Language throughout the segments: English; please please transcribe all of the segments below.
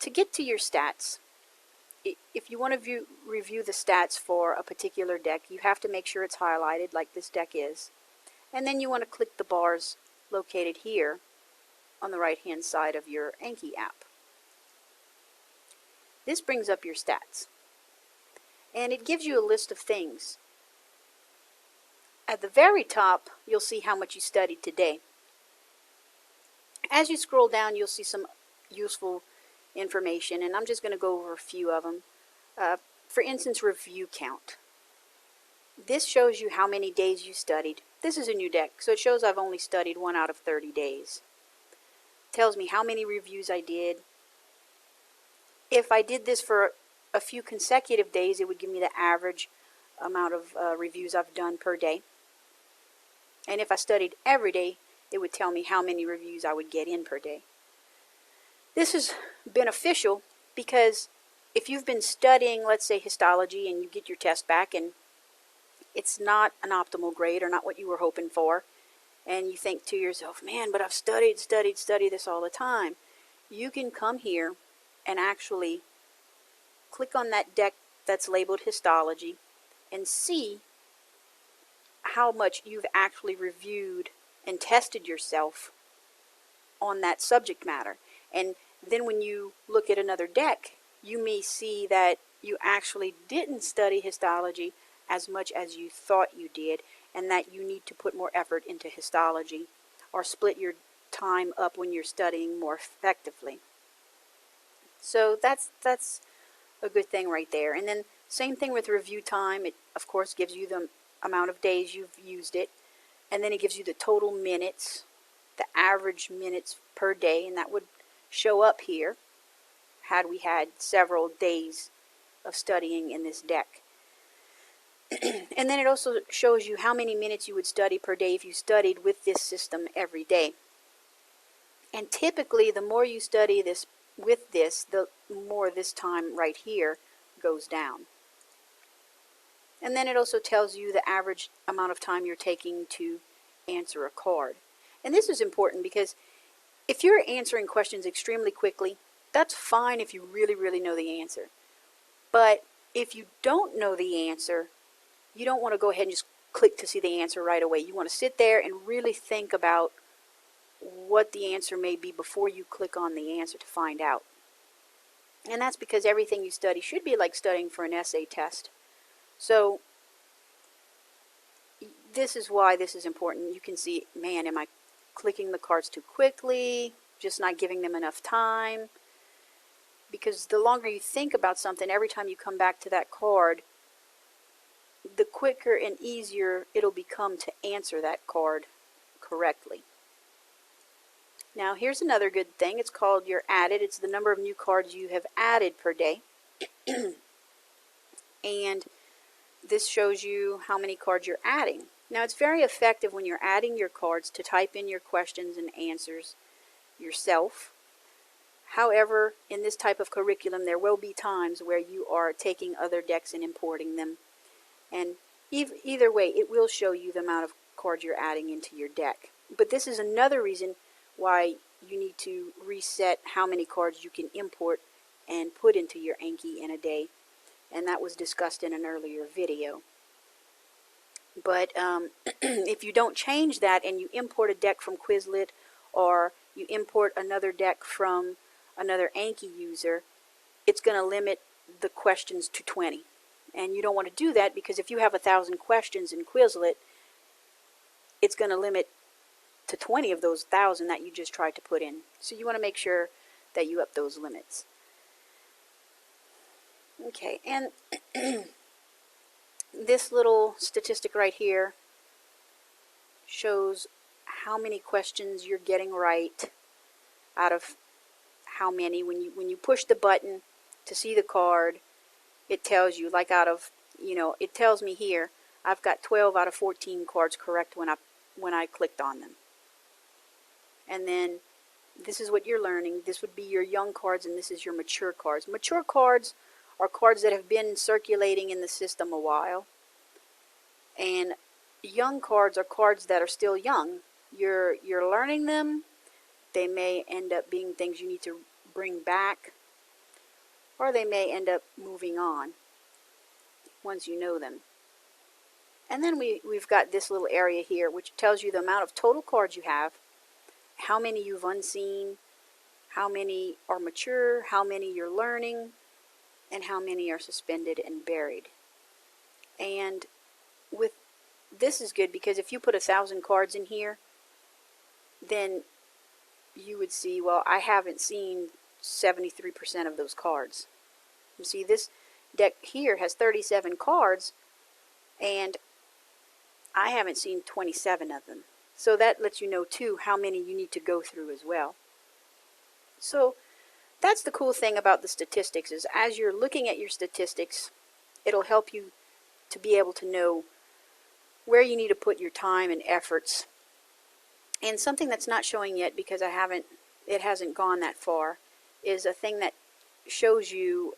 to get to your stats, if you want to review the stats for a particular deck, you have to make sure it's highlighted like this deck is. And then you want to click the bars located here on the right hand side of your Anki app. This brings up your stats. And it gives you a list of things. At the very top, you'll see how much you studied today. As you scroll down, you'll see some useful information, and I'm just going to go over a few of them. For instance, review count. This shows you how many days you studied. This is a new deck, so it shows I've only studied 1 out of 30 days. It tells me how many reviews I did. If I did this for a few consecutive days, it would give me the average amount of reviews I've done per day. And if I studied every day, it would tell me how many reviews I would get in per day. This is beneficial because if you've been studying, let's say, histology, and you get your test back and it's not an optimal grade or not what you were hoping for, and you think to yourself, man, but I've studied this all the time, you can come here and actually click on that deck that's labeled histology and see how much you've actually reviewed and tested yourself on that subject matter. And then when you look at another deck, you may see that you actually didn't study histology as much as you thought you did, and that you need to put more effort into histology or split your time up when you're studying more effectively. So that's a good thing right there. And then same thing with review time. It of course gives you the amount of days you've used it, and then it gives you the total minutes, the average minutes per day, and that would show up here had we had several days of studying in this deck. And then it also shows you how many minutes you would study per day if you studied with this system every day. And typically the more you study this with this, the more this time right here goes down. And then it also tells you the average amount of time you're taking to answer a card. And this is important because if you're answering questions extremely quickly, that's fine if you really know the answer. But if you don't know the answer, you don't want to go ahead and just click to see the answer right away. You want to sit there and really think about what the answer may be before you click on the answer to find out. And that's because everything you study should be like studying for an essay test. So this is why this is important. You can see, man, am I clicking the cards too quickly? Just not giving them enough time? Because the longer you think about something, every time you come back to that card, the quicker and easier it'll become to answer that card correctly. Now here's another good thing. It's called your added. It's the number of new cards you have added per day. And this shows you how many cards you're adding. Now it's very effective when you're adding your cards to type in your questions and answers yourself. However, in this type of curriculum, there will be times where you are taking other decks and importing them. And either way, it will show you the amount of cards you're adding into your deck. But this is another reason why you need to reset how many cards you can import and put into your Anki in a day. And that was discussed in an earlier video. But if you don't change that and you import a deck from Quizlet, or you import another deck from another Anki user, it's going to limit the questions to 20. And you don't want to do that, because if you have 1,000 questions in Quizlet, it's going to limit to 20 of those 1,000 that you just tried to put in. So you want to make sure that you up those limits. Okay, and this little statistic right here shows how many questions you're getting right out of how many. When you push the button to see the card, it tells you, like out of, it tells me here, I've got 12 out of 14 cards correct when I clicked on them. And then this is what you're learning. This would be your young cards, and this is your mature cards. Mature cards are cards that have been circulating in the system a while. And young cards are cards that are still young. You're learning them. They may end up being things you need to bring back or they may end up moving on once you know them. And then we've got this little area here which tells you the amount of total cards you have, how many you've unseen, how many are mature, how many you're learning, and how many are suspended and buried. And with this is good because if you put 1,000 cards in here, then you would see, well, I haven't seen 73% of those cards. You see, this deck here has 37 cards, and I haven't seen 27 of them. So that lets you know, too, how many you need to go through as well. So that's the cool thing about the statistics, is as you're looking at your statistics, it'll help you to be able to know where you need to put your time and efforts. And something that's not showing yet, because it hasn't gone that far, is a thing that shows you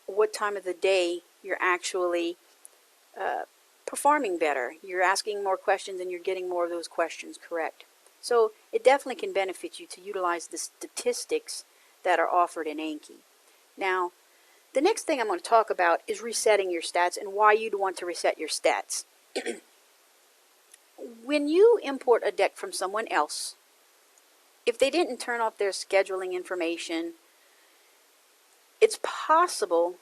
what time of the day you're actually performing better. You're asking more questions and you're getting more of those questions correct. So it definitely can benefit you to utilize the statistics that are offered in Anki. Now, the next thing I'm going to talk about is resetting your stats and why you'd want to reset your stats. When you import a deck from someone else, if they didn't turn off their scheduling information, it's possible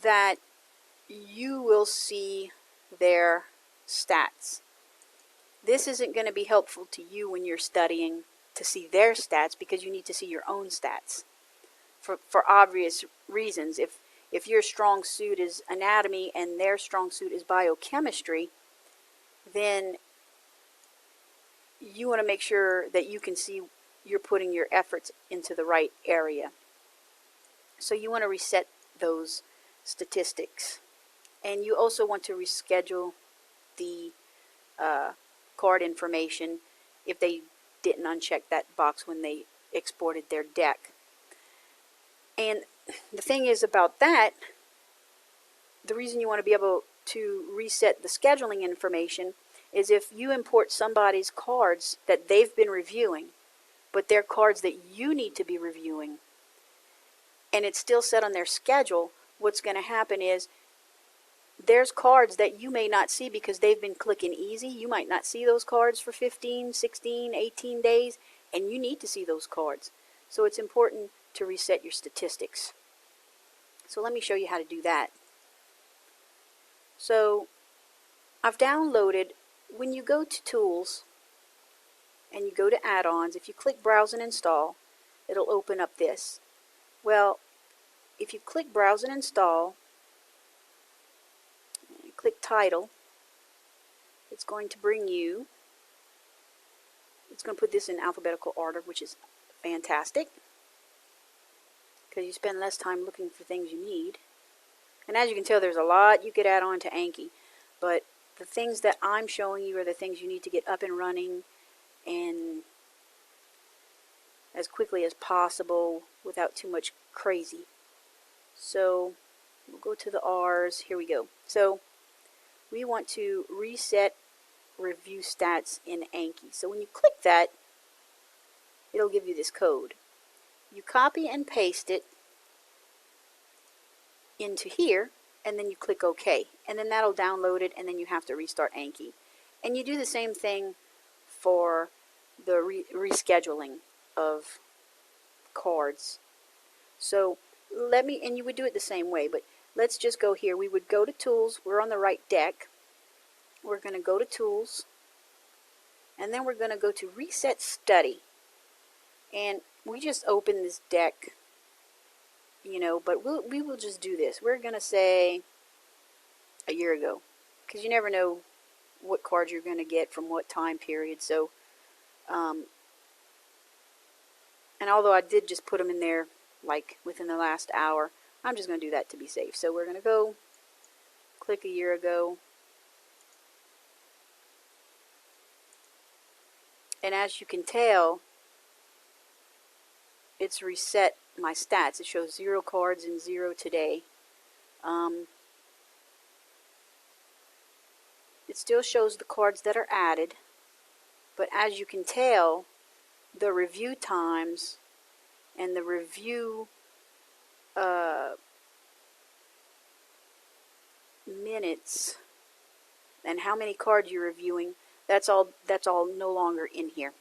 that you will see their stats. This isn't going to be helpful to you when you're studying to see their stats, because you need to see your own stats for obvious reasons. If your strong suit is anatomy and their strong suit is biochemistry, then you want to make sure that you can see you're putting your efforts into the right area. So you want to reset those statistics. And you also want to reschedule the card information if they didn't uncheck that box when they exported their deck. And the thing is about that, the reason you want to be able to reset the scheduling information is if you import somebody's cards that they've been reviewing, but they're cards that you need to be reviewing, and it's still set on their schedule, what's going to happen is there's cards that you may not see because they've been clicking easy. You might not see those cards for 15, 16, 18 days, and you need to see those cards. So it's important to reset your statistics. So let me show you how to do that. So I've downloaded, when you go to Tools and you go to Add-ons, if you click Browse and Install, it'll open up this. Well, if you click Browse and Install, and click Title, it's going to bring you, it's going to put this in alphabetical order, which is fantastic, because you spend less time looking for things you need. And as you can tell, there's a lot you could add on to Anki, but the things that I'm showing you are the things you need to get up and running and as quickly as possible without too much crazy. So we'll go to the R's. Here we go. So we want to reset review stats in Anki. So when you click that, it'll give you this code. You copy and paste it into here, and then you click OK, and then that'll download it, and then you have to restart Anki. And you do the same thing for the rescheduling of cards. So and you would do it the same way, but let's just go here. We would go to Tools. We're on the right deck. We're going to go to Tools, and then we're going to go to Reset Study. And we just open this deck, but we will just do this. We're going to say a year ago, because you never know what cards you're going to get from what time period. So, and although I did just put them in there like within the last hour, I'm just going to do that to be safe. So we're going to go click a year ago. And as you can tell, it's reset my stats. It shows 0 cards and 0 today. It still shows the cards that are added, but as you can tell, the review times and the review minutes and how many cards you're reviewing, that's all no longer in here.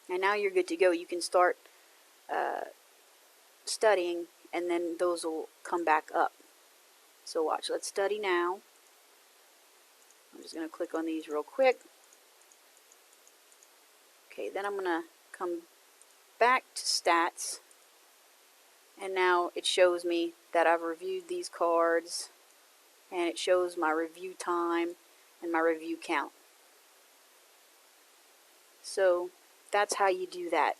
And now you're good to go. You can start studying, and then those will come back up. So watch, let's study now. I'm just going to click on these real quick. Okay, then I'm going to come back to stats, and now it shows me that I've reviewed these cards, and it shows my review time and my review count. So that's how you do that.